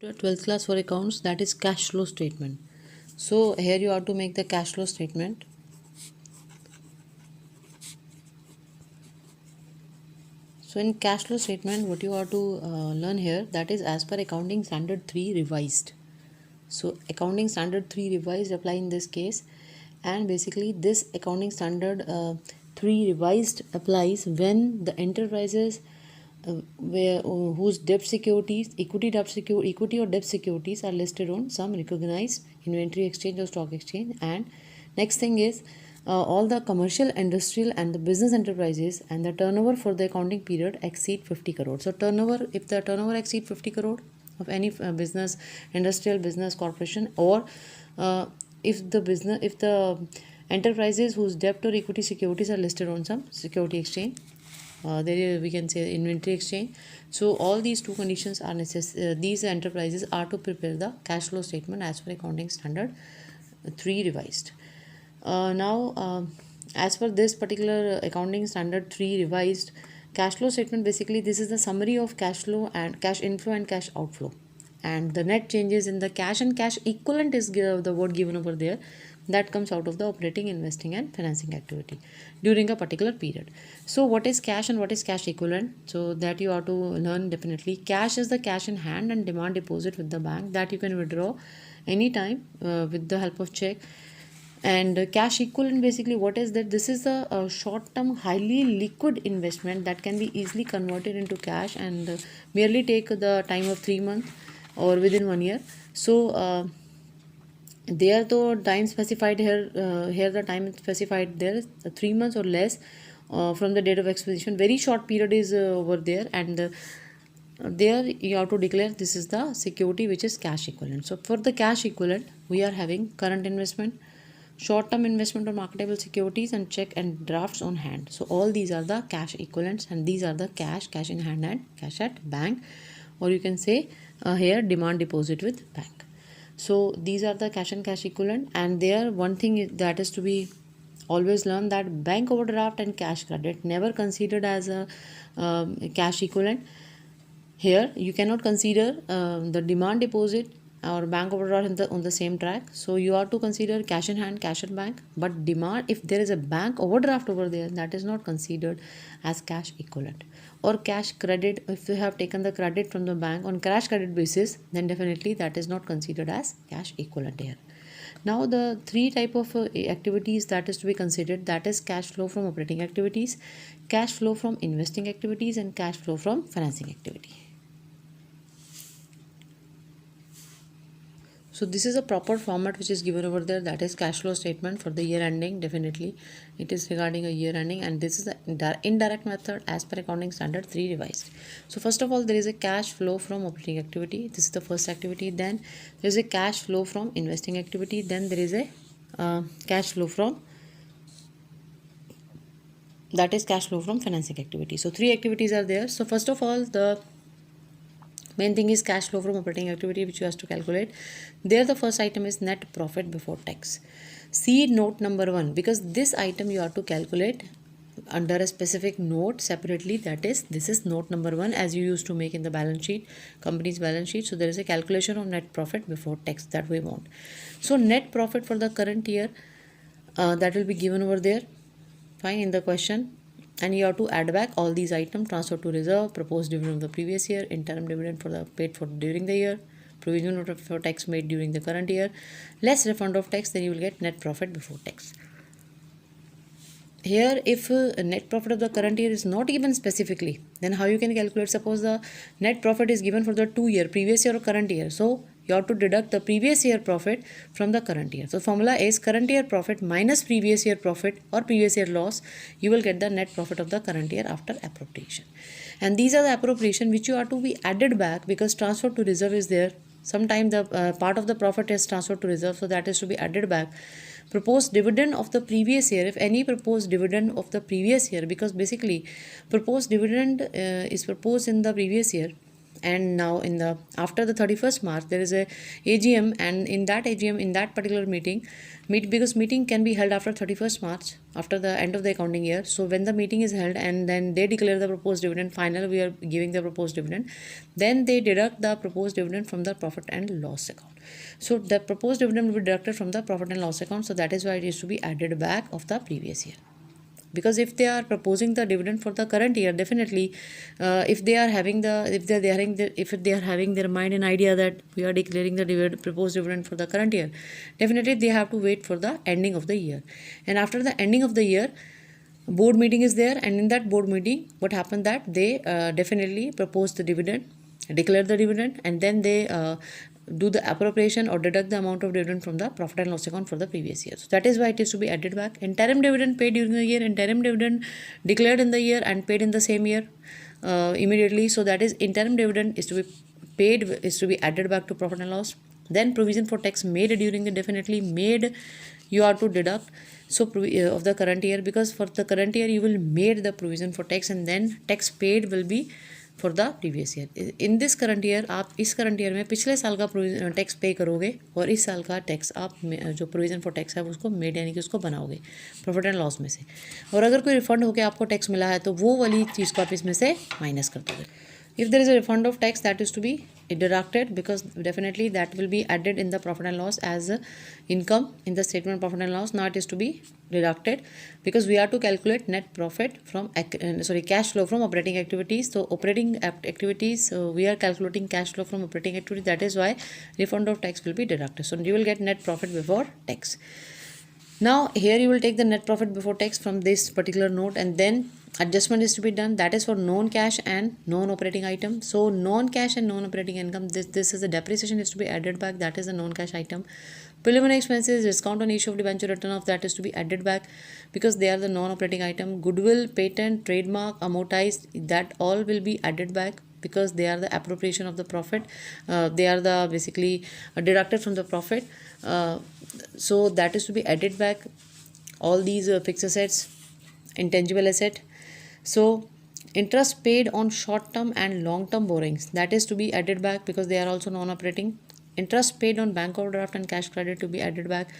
12th class for accounts, that is cash flow statement. So here you have to make the cash flow statement. So in cash flow statement, what you have to learn here, that is as per accounting standard 3 revised. So accounting standard 3 revised apply in this case, and basically this accounting standard 3 revised applies when the enterprises whose debt securities, equity or debt securities are listed on some recognized inventory exchange or stock exchange. And next thing is all the commercial, industrial and the business enterprises and the turnover for the accounting period exceed 50 crore. So turnover, if the turnover exceed 50 crore of any business, industrial business corporation, or if the enterprises whose debt or equity securities are listed on some security exchange, there we can say inventory exchange. So all these two conditions are necessary. These enterprises are to prepare the cash flow statement as per accounting standard 3 revised. As per this particular accounting standard 3 revised cash flow statement, basically this is the summary of cash flow and cash inflow and cash outflow, and the net changes in the cash and cash equivalent is the word given over there, that comes out of the operating, investing and financing activity during a particular period. So what is cash and what is cash equivalent? So that you have to learn definitely. Cash is the cash in hand and demand deposit with the bank that you can withdraw anytime with the help of check. And cash equivalent, basically what is that? This is a short term highly liquid investment that can be easily converted into cash and merely take the time of 3 months or within 1 year. So there the time specified here, here the time specified there is 3 months or less from the date of exposition. Very short period is over there, and there you have to declare this is the security which is cash equivalent. So for the cash equivalent, we are having current investment, short term investment or marketable securities, and check and drafts on hand. So all these are the cash equivalents, and these are the cash in hand and cash at bank, or you can say here demand deposit with bank. So these are the cash and cash equivalent. And there one thing that is to be always learn, that bank overdraft and cash credit never considered as a cash equivalent. Here you cannot consider the demand deposit or bank overdraft on the same track. So you have to consider cash in hand, cash at bank, but demand, if there is a bank overdraft over there, that is not considered as cash equivalent. Or cash credit, if you have taken the credit from the bank on cash credit basis, then definitely that is not considered as cash equivalent here. Now the three type of activities that is to be considered, that is cash flow from operating activities, cash flow from investing activities and cash flow from financing activity. So this is a proper format which is given over there, that is cash flow statement for the year ending. Definitely it is regarding a year ending, and this is the indirect method as per accounting standard 3 revised. So first of all, there is a cash flow from operating activity. This is the first activity. Then there is a cash flow from investing activity. Then there is a cash flow from, that is cash flow from financing activity. So 3 activities are there. So first of all, the main thing is cash flow from operating activity, which you have to calculate. There the first item is net profit before tax. See note number 1, because this item you have to calculate under a specific note separately, that is, this is note number 1 as you used to make in the balance sheet, company's balance sheet. So there is a calculation of net profit before tax that we want. So net profit for the current year, that will be given over there, fine, in the question. And you have to add back all these items: transfer to reserve, proposed dividend of the previous year, interim dividend for the paid for during the year, provision for tax made during the current year, less refund of tax, then you will get net profit before tax. Here if net profit of the current year is not given specifically, then how you can calculate? Suppose the net profit is given for the 2 year, previous year or current year, so you have to deduct the previous year profit from the current year. So formula is current year profit minus previous year profit or previous year loss. You will get the net profit of the current year after appropriation. And these are the appropriation which you are to be added back, because transfer to reserve is there. Sometimes the part of the profit is transferred to reserve, so that is to be added back. Proposed dividend of the previous year, if any proposed dividend of the previous year, because basically proposed dividend is proposed in the previous year, And now in the after the 31st March there is a AGM, and in that AGM, in that particular meeting, because meeting can be held after 31st March, after the end of the accounting year. So when the meeting is held and then they declare the proposed dividend, final we are giving the proposed dividend, then they deduct the proposed dividend from the profit and loss account. So the proposed dividend will be deducted from the profit and loss account. So that is why it is to be added back of the previous year. Because if they are proposing the dividend for the current year, definitely if they are having their mind and idea that we are declaring the proposed dividend for the current year, definitely they have to wait for the ending of the year. And after the ending of the year, board meeting is there, and in that board meeting what happened, that they definitely propose the dividend, declare the dividend, and then they do the appropriation or deduct the amount of dividend from the profit and loss account for the previous year. So that is why it is to be added back. Interim dividend paid during the year, interim dividend declared in the year and paid in the same year immediately. So that is interim dividend is to be paid, is to be added back to profit and loss. Then provision for tax made during the, definitely made, you are to deduct so of the current year, because for the current year you will made the provision for tax, and then tax paid will be for the previous year. In this current year आप इस current year में पिछले साल का tax पे करोगे, और इस साल का टैक्स आप जो प्रोविजन फॉर टैक्स है उसको मेड यानी कि उसको बनाओगे प्रॉफिट एंड लॉस में से. और अगर कोई रिफंड होकर आपको टैक्स मिला है तो वो वाली चीज़ को आप इसमें से माइनस कर दोगे. If there is a refund of tax, that is to be deducted, because definitely that will be added in the profit and loss as income in the statement of profit and loss. Now it is to be deducted, because we have to calculate net profit from cash flow from operating activities. So operating activities, we are calculating cash flow from operating activities. That is why refund of tax will be deducted. So you will get net profit before tax. Now here you will take the net profit before tax from this particular note, and then adjustment is to be done. That is for non-cash and non-operating item. So non-cash and non-operating income, this is the depreciation is to be added back. That is a non-cash item. Preliminary expenses, discount on issue of debenture, return of that is to be added back, because they are the non-operating item. Goodwill, patent, trademark, amortized, that all will be added back, because they are the appropriation of the profit. They are the basically deducted from the profit. So that is to be added back. All these fixed assets, intangible asset. So interest paid on short term and long term borrowings, that is to be added back, because they are also non-operating. Interest paid on bank overdraft and cash credit to be added back.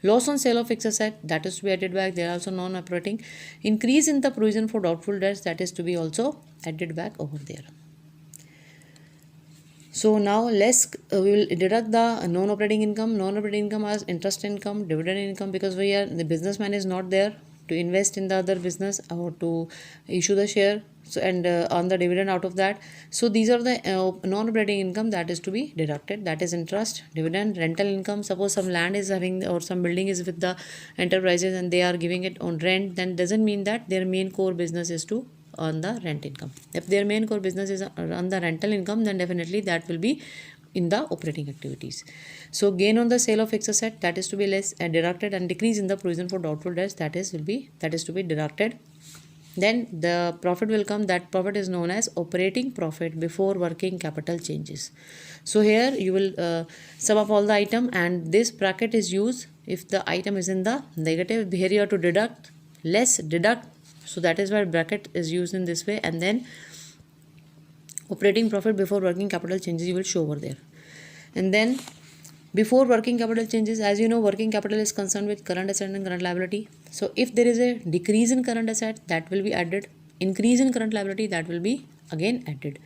Loss on sale of fixed asset, that is to be added back. They are also non-operating. Increase in the provision for doubtful debts, that is to be also added back over there. So now we will deduct the non-operating income. Non-operating income as interest income, dividend income, because the businessman is not there to invest in the other business or to issue the share, so and on the dividend out of that. So these are the non-operating income that is to be deducted. That is interest, dividend, rental income. Suppose some land is having, or some building is with the enterprises and they are giving it on rent, then doesn't mean that their main core business is to on the rent income. If their main core business is on the rental income, then definitely that will be in the operating activities. So gain on the sale of fixed asset, that is to be less and deducted, and decrease in the provision for doubtful debts, that is to be deducted. Then the profit will come. That profit is known as operating profit before working capital changes. So here you will sum up all the item, and this bracket is used if the item is in the negative. Here you have to deduct, less, deduct. So that is why bracket is used in this way, and then operating profit before working capital changes you will show over there. And then before working capital changes, as you know, working capital is concerned with current asset and current liability. So if there is a decrease in current asset, that will be added. Increase in current liability, that will be again added.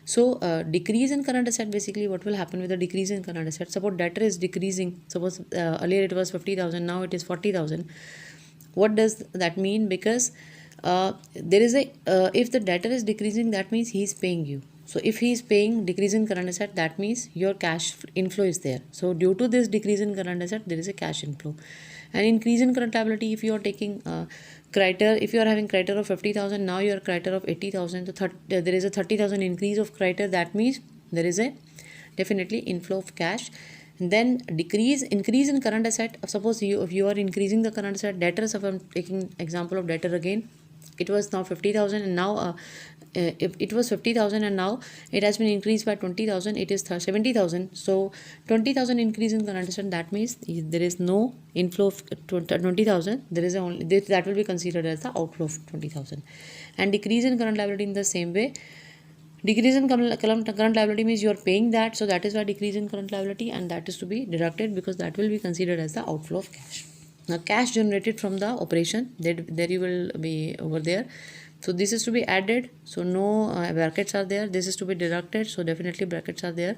So decrease in current asset, basically what will happen with the decrease in current asset? Suppose debtor is decreasing. Suppose earlier it was 50,000, now it is 40,000. What does that mean? Because there is a if the debtor is decreasing, that means he is paying you. So if he is paying, decrease in current asset, that means your cash inflow is there. So due to this decrease in current asset, there is a cash inflow. And increase in current liability, if you are taking creditor, if you are having creditor of 50,000, now you are creditor of 80,000, so there is a 30,000 increase of creditor. That means there is a definitely inflow of cash. And then increase in current asset. Suppose if you are increasing the current asset, debtors, if I am taking example of debtor again, it was now 50,000, and now if it was 50,000 and now it has been increased by 20,000, it is 70,000. So 20,000 increase in current asset, that means there is no inflow of 20,000. There is only that will be considered as the outflow of 20,000. And decrease in current liability in the same way. Decrease in current liability means you are paying that, so that is why decrease in current liability, and that is to be deducted because that will be considered as the outflow of cash. Now cash generated from the operation, there you will be over there. So this is to be added, so no brackets are there. This is to be deducted, so definitely brackets are there,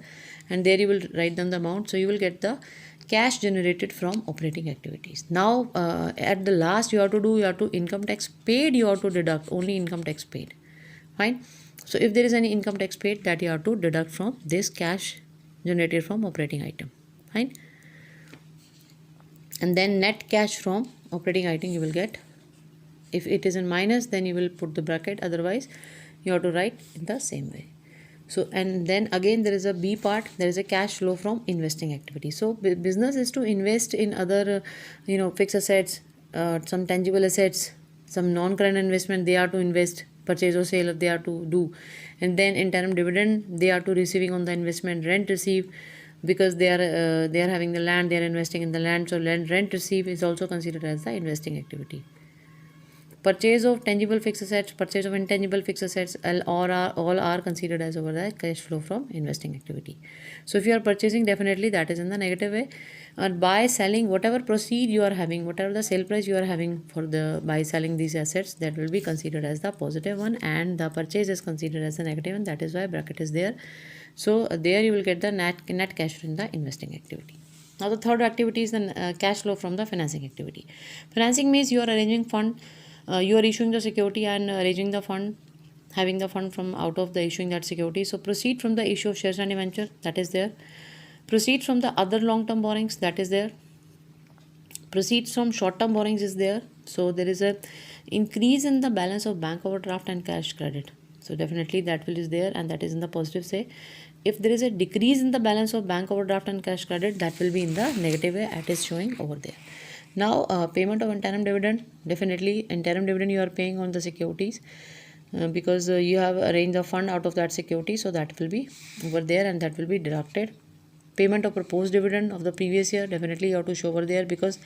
and there you will write down the amount. So you will get the cash generated from operating activities. Now at the last you have to income tax paid, you have to deduct only income tax paid. Fine. So if there is any income tax paid, that you have to deduct from this cash generated from operating item. Fine. And then net cash from operating item you will get. If it is in minus, then you will put the bracket, otherwise you have to write in the same way. So, and then again there is a B part, there is a cash flow from investing activity. So business is to invest in other fixed assets, some tangible assets, some non-current investment they are to invest, purchase or sale they are to do, and then interim dividend they are to receiving on the investment, rent receive because they are having the land, they are investing in the land, so rent receive is also considered as the investing activity. Purchase of tangible fixed assets, purchase of intangible fixed assets, all are considered as over the cash flow from investing activity. So if you are purchasing, definitely that is in the negative way. And by selling, whatever proceed you are having, whatever the sale price you are having for the by selling these assets, that will be considered as the positive one, and the purchase is considered as the negative one. That is why bracket is there. So there you will get the net cash from the investing activity. Now the third activity is the cash flow from the financing activity. Financing means you are arranging fund. You are issuing the security and raising the fund, having the fund from out of the issuing that security. So proceed from the issue of shares and debenture, that is there. Proceed from the other long term borrowings, that is there. Proceeds from short term borrowings is there. So there is a increase in the balance of bank overdraft and cash credit. So definitely that will is there, and that is in the positive say. If there is a decrease in the balance of bank overdraft and cash credit, that will be in the negative way, it is showing over there. Now payment of interim dividend, definitely interim dividend you are paying on the securities because you have arranged the fund out of that security, so that will be over there and that will be deducted. Payment of proposed dividend of the previous year, definitely you have to show over there because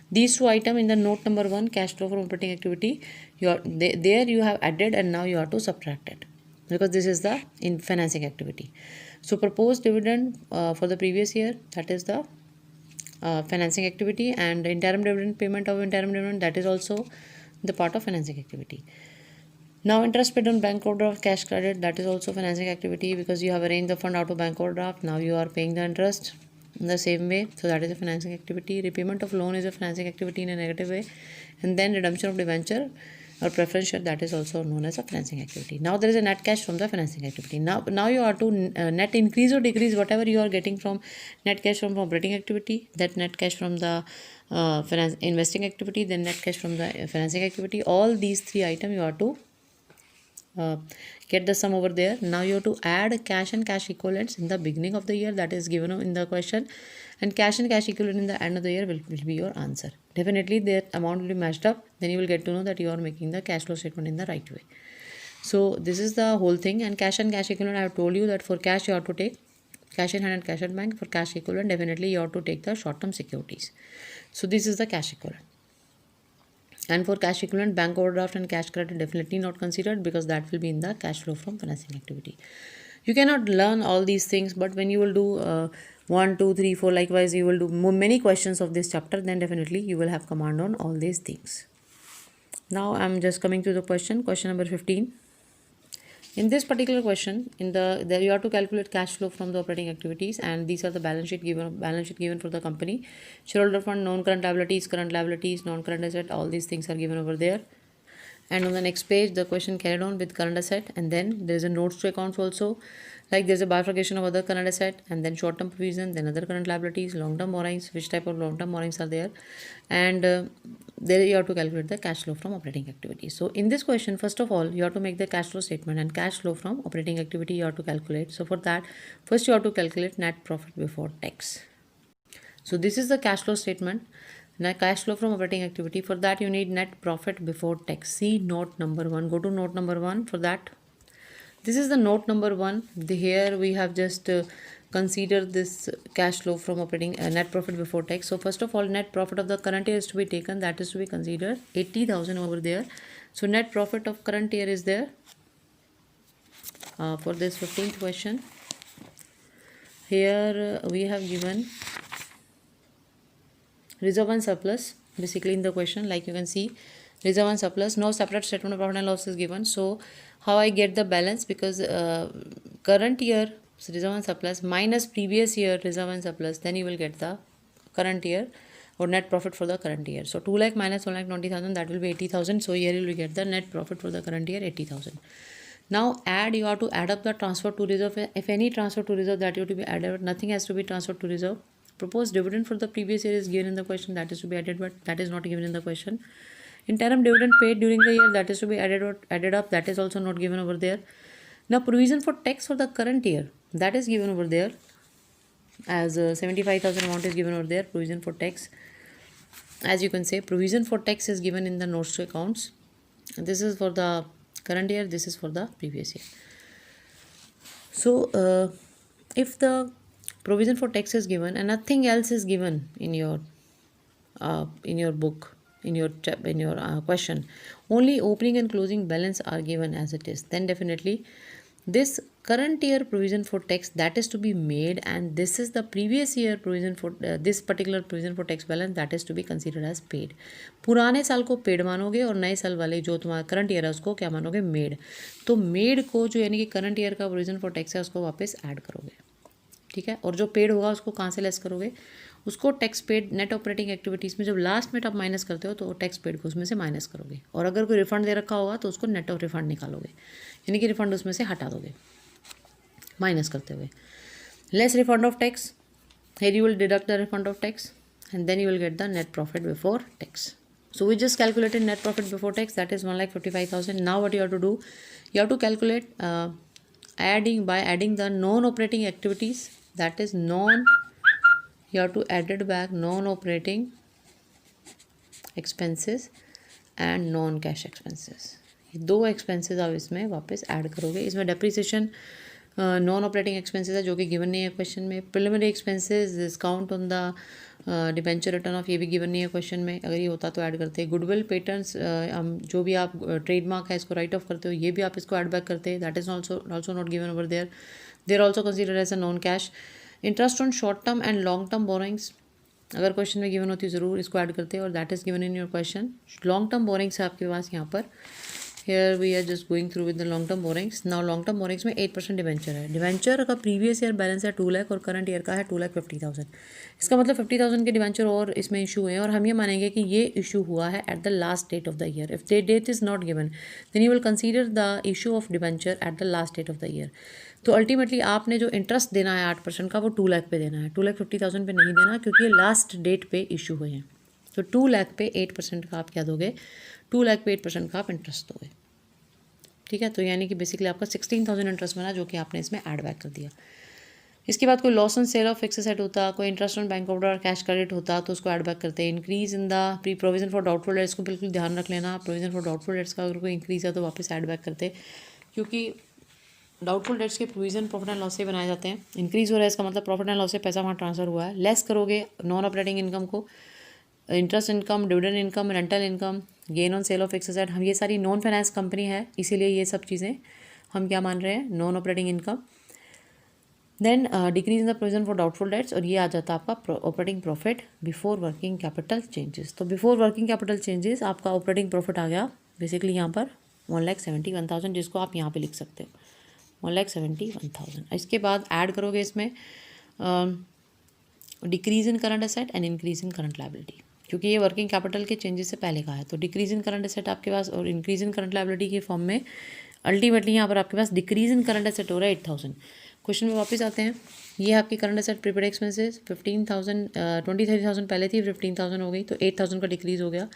these two items in the note number 1, cash flow from operating activity, there you have added and now you have to subtract it because this is the in financing activity. So proposed dividend for the previous year, that is the financing activity, and interim dividend, payment of interim dividend, that is also the part of financing activity. Now interest paid on bank overdraft, cash credit, that is also financing activity because you have arranged the fund out of bank overdraft, now you are paying the interest in the same way, so that is a financing activity. Repayment of loan is a financing activity in a negative way, and then redemption of debenture or preference share, that is also known as a financing activity. Now there is a net cash from the financing activity. Now you are to net increase or decrease whatever you are getting from net cash from operating activity, that net cash from the investing activity, then net cash from the financing activity. All these three items you are to get the sum over there. Now you have to add cash and cash equivalents in the beginning of the year, that is given in the question, and cash and cash equivalent in the end of the year will be your answer. Definitely that amount will be matched up, then you will get to know that you are making the cash flow statement in the right way. So this is the whole thing. And cash and cash equivalent, I have told you that for cash you have to take cash in hand and cash at bank. For cash equivalent, definitely you have to take the short term securities. So this is the cash equivalent. And for cash equivalent, bank overdraft and cash credit definitely not considered because that will be in the cash flow from financing activity. You cannot learn all these things, but when you will do 1, 2, 3, 4, likewise you will do many questions of this chapter, then definitely you will have command on all these things. Now I am just coming to the question number 15. In this particular question, there you have to calculate cash flow from the operating activities, and these are the balance sheet given for the company. Shareholder fund, non-current liabilities, non-current asset, all these things are given over there. And on the next page, the question carried on with current asset, and then there is a notes to accounts also. Like there's a bifurcation of other current asset, and then short-term provision, then other current liabilities, long-term borrowings, which type of long-term borrowings are there, and there you have to calculate the cash flow from operating activity. So in this question, first of all, you have to make the cash flow statement, and cash flow from operating activity you have to calculate. So for that, first you have to calculate net profit before tax. So this is the cash flow statement. Now cash flow from operating activity. For that you need net profit before tax. See note number 1. Go to note number 1 for that. This is the note number 1. Here we have just considered this cash flow from operating net profit before tax. So first of all, net profit of the current year is to be taken. That is to be considered 80,000 over there. So net profit of current year is there. For this 15th question, here we have given reserve and surplus. Basically in the question, like you can see, reserve and surplus, no separate statement of profit and loss is given. So how I get the balance? Because current year reserve and surplus minus previous year reserve and surplus, then you will get the current year or net profit for the current year. So 2 lakh minus 1,20,000, that will be 80,000. So here you will get the net profit for the current year 80,000. Now you have to add up the transfer to reserve. If any transfer to reserve, that you have to be added. Nothing has to be transferred to reserve. Proposed dividend for the previous year is given in the question, that is to be added, but that is not given in the question. Interim dividend paid during the year, that is to be added up, that is also not given over there. Now provision for tax for the current year, that is given over there as 75,000 amount is given over there. Provision for tax, as you can say, provision for tax is given in the notes to accounts. This is for the current year, this is for the previous year. So if the provision for tax is given and nothing else is given in your book, in your question, only opening and closing balance are given as it is, then definitely this current year provision for tax, that is to be made, and this is the previous year provision for this particular provision for tax balance, that is to be considered as paid. पुराने साल को paid मानोगे और नए साल वाले जो तुम्हारा करंट ईयर है उसको क्या मानोगे? मेड. तो मेड को जो यानी कि करंट ईयर का प्रोविजन फॉर टैक्स है उसको वापस ऐड करोगे, ठीक है. और जो पेड होगा उसको कहाँ से लेस करोगे? उसको tax paid net operating activities में जब लास्ट में आप माइनस करते हो तो टैक्स पेड को उसमें से माइनस करोगे. और अगर कोई रिफंड दे रखा होगा तो उसको नेट ऑफ रिफंड निकालोगे, यानी कि रिफंड उसमें से हटा दोगे माइनस करते हुए. Less refund of tax, here you will deduct the refund of tax and then you will get the net profit before tax. So we just calculated net profit before tax, that is 1,55,000. Now what you have to do, you have to calculate by adding the non-operating activities, that is you have to add it back non-operating expenses and non-cash expenses. ये दो expenses आप इसमें वापस add करोगे. इसमें depreciation non operating expenses है जो कि गिवन नहीं है क्वेश्चन में. Preliminary expenses, discount on the debenture return of, ये भी गिवन नहीं है क्वेश्चन में. अगर ये होता तो ऐड करते. गुडविल पेटेंट्स, जो भी आप ट्रेडमार्क है इसको राइट ऑफ करते हो, ये भी आप इसको ऐड बैक करते. That is also not given over there. They are also considered as a non cash. Interest on short term and long term borrowings, अगर क्वेश्चन में गिवन होती है ज़रूर इसको ऐड करते हैं और that is given in your question. Long term borrowings है आपके पास यहाँ पर. Here we are just going through with the long term borrowings. Now long term borrowings में 8% डिवेंचर है. डिवेंचर का प्रीवियस ईयर बैलेंस है 2 लाख और करंट ईयर का है 2,50,000. इसका मतलब 50,000 के डिवेंचर और इसमें इशू हुए हैं और हम ये मानेंगे कि ये इशू हुआ है at the last date of the year. If the date is not given then you will consider the issue of debenture at the last date of the year. तो अल्टीमेटली आपने जो इंटरेस्ट देना है 8% का वो 2 लाख पे देना है, 2,50,000 पे नहीं देना क्योंकि ये लास्ट डेट पे इशू हुए हैं. तो 2 लाख पे 8% का आप क्या दोगे? 2 लाख पे 8% का आप इंटरेस्ट दोगे, ठीक है. तो यानी कि बेसिकली आपका 16,000 इंटरेस्ट बना जो कि आपने इसमें ऐड बैक कर दिया. इसके बाद कोई loss on sale of fix asset होता, कोई interest on bank order cash credit होता तो उसको ऐड बैक करते हैं. Increase in the pre provision for doubtful dates को बिल्कुल ध्यान रख लेना. प्रोविजन फॉर डाउटफुल डेट्स का अगर कोई इंक्रीज है तो वापस ऐड बैक करते, क्योंकि डाउटफुल डेट्स के प्रोविजन प्रॉफिट एंड लॉस से बनाए जाते हैं. इंक्रीज हो रहा है इसका मतलब प्रॉफिट एंड लॉस से पैसा वहाँ ट्रांसफर हुआ है. लेस करोगे नॉन ऑपरेटिंग इनकम को, interest income, dividend income, rental income, gain on sale of fix asset. हम ये सारी नॉन फाइनेंस कंपनी है इसीलिए ये सब चीज़ें हम क्या मान रहे हैं? Non operating income. Then decrease in the provision for doubtful debts और ये आ जाता है आपका operating profit before working capital changes. तो बिफोर वर्किंग कैपिटल चेंजेस आपका ऑपरेटिंग प्रॉफिट आ गया बेसिकली यहाँ पर 1,71,000, जिसको आप यहाँ पे लिख सकते हो 1,71,000. इसके बाद ऐड करोगे इसमें decrease in current asset and increase in current liability, क्योंकि ये वर्किंग कैपिटल के चेंजेस से पहले का है. तो डिक्रीज इन करंट एसेट आपके पास और इंक्रीज इन करंट लायबिलिटी के फॉर्म में अल्टीमेटली यहाँ पर आपके पास डिक्रीज इन करंट एसेट हो रहा है 8,000. क्वेश्चन में वापस आते हैं. ये आपकी करंट एसेट प्रीपेड एक्सपेंसेस 23,000 पहले थी, 15,000 हो गई तो 8,000 का डिक्रीज हो गया.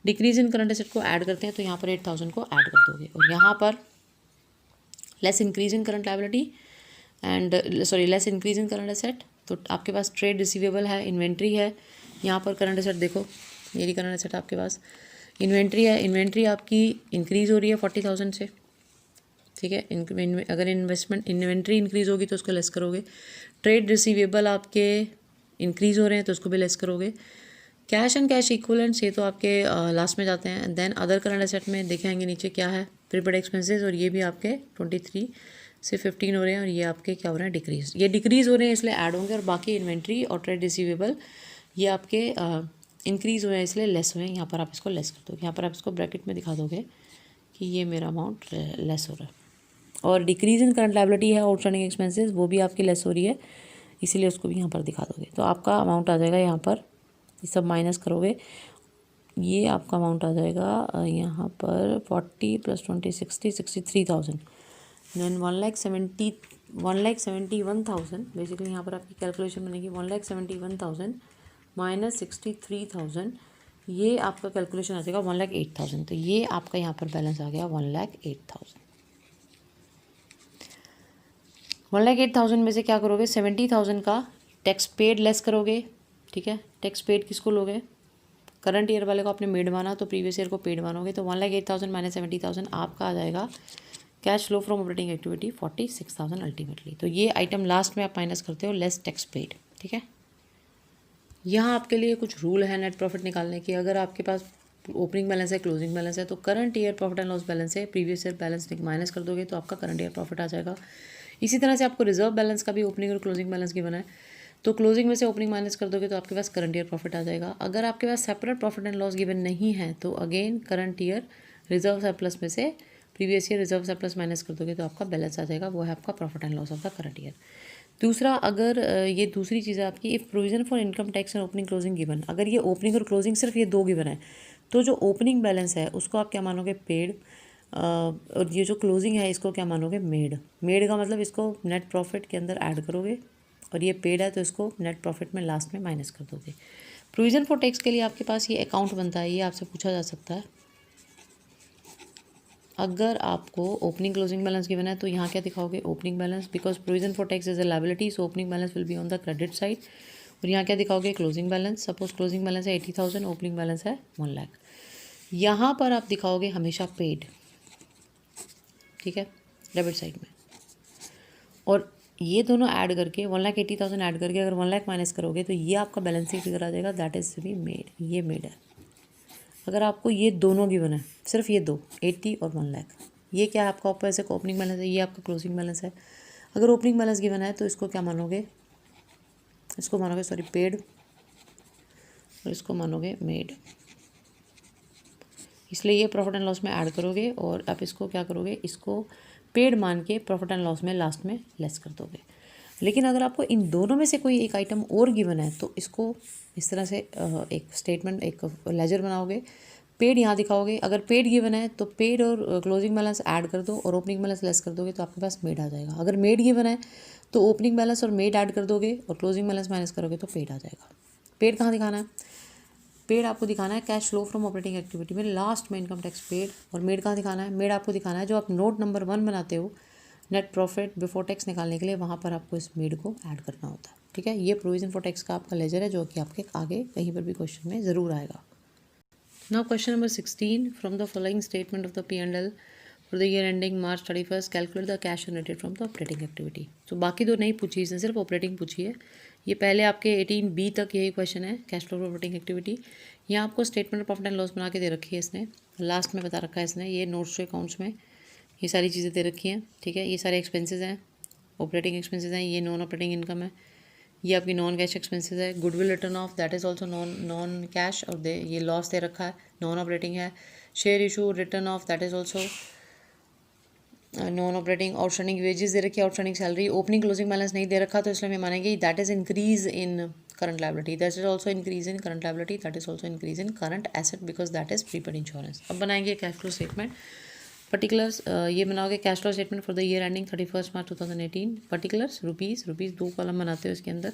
डिक्रीज इन करंट एसेट को ऐड करते हैं तो यहाँ पर 8,000 को ऐड कर दोगे और यहाँ पर less increase in current liability and less increase in current asset. तो आपके पास ट्रेड रिसीवेबल है, इन्वेंट्री है. यहाँ पर करंट एसेट देखो, मेरी करंट एसेट आपके पास इन्वेंट्री है. इन्वेंट्री आपकी इंक्रीज़ हो रही है 40,000 से, ठीक है. अगर इन्वेंट्री इंक्रीज़ होगी तो उसको लेस करोगे. ट्रेड रिसीवेबल आपके इंक्रीज़ हो रहे हैं तो उसको भी लेस करोगे. कैश एंड कैश इक्विवेलेंट्स ये तो आपके लास्ट में जाते हैं. देन अदर करंट एसेट में देखेंगे नीचे क्या है, प्रीपेड एक्सपेंसेस और ये भी आपके 23 से 15 हो रहे हैं और ये आपके क्या हो रहे हैं डिक्रीज, ये डिक्रीज़ हो रहे हैं इसलिए ऐड होंगे, और बाकी इन्वेंट्री और ट्रेड रिसीवेबल ये आपके इंक्रीज़ हुए हैं इसलिए लेस हुए हैं। यहाँ पर आप इसको लेस कर दोगे, यहाँ पर आप इसको ब्रैकेट में दिखा दोगे कि ये मेरा अमाउंट लेस हो रहा है। और डिक्रीज़ इन करंट लायबिलिटी है आउटस्टैंडिंग एक्सपेंसेस, वो भी आपकी लेस हो रही है, इसीलिए उसको भी यहाँ पर दिखा दोगे। तो आपका अमाउंट आ जाएगा यहाँ पर, ये सब माइनस करोगे, ये आपका अमाउंट आ जाएगा यहाँ पर 40 + 20 60 63,000, देन 1,71,000 बेसिकली यहाँ पर आपकी कैलकुलेशन बनेगी 1,71,000 माइनस 63,000, ये आपका कैलकुलेशन आ जाएगा 1,08,000। तो ये आपका यहाँ पर बैलेंस आ गया 1,08,000। 1,08,000 में से क्या करोगे, 70,000 का टैक्स पेड लेस करोगे, ठीक है। टैक्स पेड किसको लोगे, करंट ईयर वाले को आपने मेड माना तो प्रीवियस ईयर को पेड मानोगे, तो 1,08,000 माइनस 70,000 आपका आ जाएगा cash flow from operating activity 46,000 ultimately. तो ये आइटम लास्ट में आप माइनस करते हो लेस टैक्स पेड, ठीक है। यहाँ आपके लिए कुछ रूल है नेट प्रॉफिट निकालने की। अगर आपके पास ओपनिंग बैलेंस है, क्लोजिंग बैलेंस है, तो current year profit and loss balance है, प्रीवियस ईयर बैलेंस माइनस कर दोगे तो आपका करंट ईयर प्रॉफिट आ जाएगा। इसी तरह से आपको रिजर्व बैलेंस का भी ओपनिंग और क्लोजिंग बैलेंस गिवन है, तो क्लोजिंग में से ओपनिंग माइनस कर दोगे तो आपके पास करंट ईयर प्रॉफिट आ जाएगा। अगर आपके पास separate profit and loss given नहीं है तो again current year reserve surplus में से previous year reserve surplus minus कर दोगे तो आपका बैलेंस आ जाएगा, वो है आपका profit and loss of the current year. दूसरा, अगर ये दूसरी चीज़ है आपकी, if provision for income tax and opening closing given, अगर ये ओपनिंग और क्लोजिंग सिर्फ ये दो गिवन है तो जो ओपनिंग बैलेंस है उसको आप क्या मानोगे, पेड, और ये जो क्लोजिंग है इसको क्या मानोगे, मेड। मेड का मतलब इसको नेट प्रॉफिट के अंदर ऐड करोगे, और ये पेड है तो इसको नेट प्रॉफिट में लास्ट में माइनस कर दोगे। प्रोविजन फॉर टैक्स के लिए आपके पास ये अकाउंट बनता है, ये आपसे पूछा जा सकता है। अगर आपको ओपनिंग क्लोजिंग बैलेंस गिवन है तो यहाँ क्या दिखाओगे, opening balance, because provision for tax is a liability, so opening balance will be on the credit side. और यहाँ क्या दिखाओगे, closing balance. Suppose closing balance है 80,000, ओपनिंग बैलेंस है 1 लाख। यहाँ पर आप दिखाओगे हमेशा पेड, ठीक है, डेबिट साइड में। और ये दोनों ऐड करके 1,80,000 ऐड करके अगर 1 लाख माइनस करोगे तो ये आपका बैलेंसिंग फिगर आ जाएगा, दैट इज बी मेड, ये मेड है। अगर आपको ये दोनों गिवन है, सिर्फ ये दो 80 और 1 लाख, ये क्या है आपका पैसे का ओपनिंग बैलेंस है, ये आपका क्लोजिंग बैलेंस है। अगर ओपनिंग बैलेंस गिवन है तो इसको क्या मानोगे, इसको मानोगे सॉरी पेड, और इसको मानोगे मेड, इसलिए ये प्रॉफिट एंड लॉस में ऐड करोगे और आप इसको क्या करोगे, इसको पेड मान के प्रॉफिट एंड लॉस में लास्ट में लेस कर दोगे। लेकिन अगर आपको इन दोनों में से कोई एक आइटम और गिवन है तो इसको इस तरह से एक स्टेटमेंट, एक लेजर बनाओगे, पेड यहाँ दिखाओगे। अगर पेड गिवन है तो पेड और क्लोजिंग बैलेंस ऐड कर दो और ओपनिंग बैलेंस लेस कर दोगे तो आपके पास मेड आ जाएगा। अगर मेड गिवन है तो ओपनिंग बैलेंस और मेड ऐड कर दोगे और क्लोजिंग बैलेंस माइनस करोगे तो पेड आ जाएगा। पेड कहाँ दिखाना है, पेड आपको दिखाना है cash flow from operating activity में लास्ट में इनकम टैक्स पेड। और मेड कहाँ दिखाना है, मेड आपको दिखाना है जो आप नोट नंबर 1 बनाते हो नेट प्रॉफिट बिफोर टैक्स निकालने के लिए, वहाँ पर आपको इस मेड को ऐड करना होता है, ठीक है। ये प्रोविजन फॉर टैक्स का आपका लेजर है जो कि आपके आगे कहीं पर भी क्वेश्चन में ज़रूर आएगा। Now question number 16, from the following statement of the P&L for the year ending March 31 calculate the cash generated from the operating activity. तो बाकी दो नहीं पूछी, इसने सिर्फ ऑपरेटिंग पूछी है। ये पहले आपके 18B तक यही क्वेश्चन है, कैश फ्लो ऑपरेटिंग एक्टिविटी। यहाँ आपको statement of profit and loss बना के दे रखी है इसने, लास्ट में बता रखा है इसने, ये नोट्स टू अकाउंट्स में ये सारी चीज़ें दे रखी हैं, ठीक है। ये सारे एक्सपेंसेस हैं, ऑपरेटिंग एक्सपेंसेस हैं, ये नॉन ऑपरेटिंग इनकम है, ये आपकी नॉन कैश एक्सपेंसेस है। Goodwill written off that is also non cash, और ये लॉस दे रखा है, नॉन ऑपरेटिंग है। Share issue written off that is also non operating. Outstanding wages दे रखी है, outstanding salary. Opening closing balance नहीं दे रखा तो इसलिए हम मानेंगे that is increase in current liability, that is also increase in current liability, that is also increase in current asset because that is prepaid insurance. अब बनाएंगे कैश फ्लो स्टेटमेंट पर्टिकुलर्स, ये बनाओगे cash flow statement for the year ending 31 March 2018। Particulars rupees 2 column बनाते हो इसके अंदर,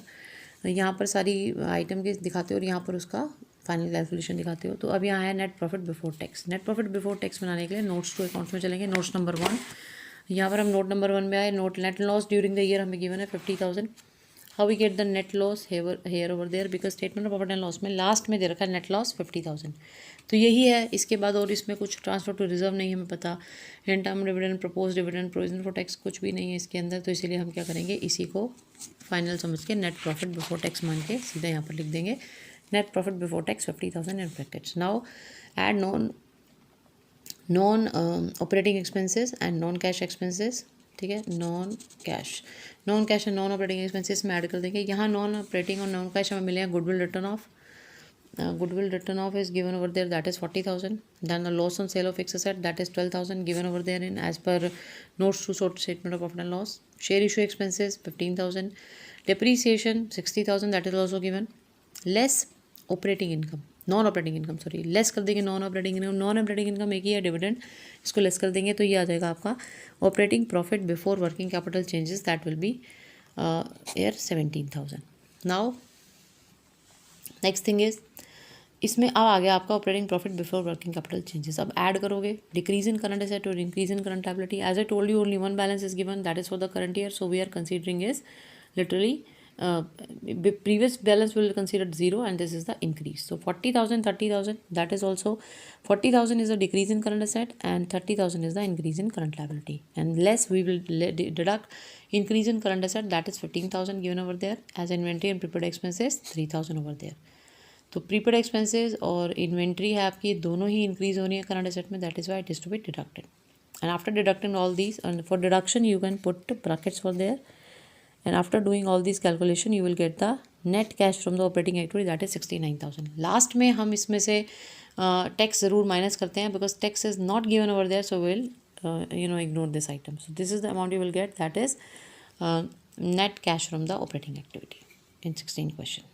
यहाँ पर सारी आइटम के दिखाते हो और यहाँ पर उसका फाइनल कैलकुलेशन दिखाते हो। तो अब यहाँ है net profit before tax. Net profit before tax बनाने के लिए नोट्स टू अकाउंट्स में चलेंगे। नोट्स नंबर 1, यहाँ पर हम नोट नंबर 1 में आए। Note net loss during the year हमें गिवन है 50,000। How we get the net loss here over there, because statement of profit and loss में लास्ट में दे रखा है नेट लॉस 50,000, तो यही है। इसके बाद और इसमें कुछ ट्रांसफर टू रिजर्व नहीं हमें पता, interim dividend, propose dividend, provision for tax कुछ भी नहीं है इसके अंदर, तो इसीलिए हम क्या करेंगे, इसी को फाइनल समझ के नेट प्रॉफिट बिफोर टैक्स मान के सीधा यहाँ पर लिख देंगे net profit before tax 50,000 in brackets. Now add non operating expenses and non cash expenses ठीक है, non cash and non operating expenses में ऐड कर देंगे। यहाँ नॉन ऑपरेटिंग और नॉन कैश हमें मिले हैं goodwill written off. Goodwill written off is given over there, that is 40,000. Then the loss on sale of fixed asset, that is 12,000 given over there in as per notes to short statement of profit and loss. Share issue expenses 15,000. Depreciation 60,000, that is also given. Less operating income, non operating income, sorry, less कर देंगे non operating income. Non operating income एक ही है dividend, इसको less कर देंगे तो ये आ जाएगा आपका operating profit before working capital changes, that will be here 17,000। Now next thing is, इसमें अब आ गया आपका operating profit before working capital changes. अब ऐड करोगे डिक्रीज इन करंट एसेट और increase in current liability. As I told you only one balance is given, that is for the current year, so we are considering is literally previous balance will consider 0 and this is the increase. So 40,000, 30,000, that is also 40,000 is a decrease in current asset and 30,000 is the increase in current liability. And less we will deduct increase in current asset, that is 15,000 given over there as inventory and prepaid expenses 3,000 over there. तो prepaid expenses और inventory है आपकी, दोनों ही increase होनी है current asset में, that is why it is to be deducted. And after deducting all these, and for deduction you can put brackets for there, and after doing all these calculation you will get the net cash from the operating activity, that is 69,000. Last में हम इसमें से tax ज़रूर minus करते हैं because tax is not given over there, so will ignore this item. So this is the amount you will get, that is net cash from the operating activity in 16th question.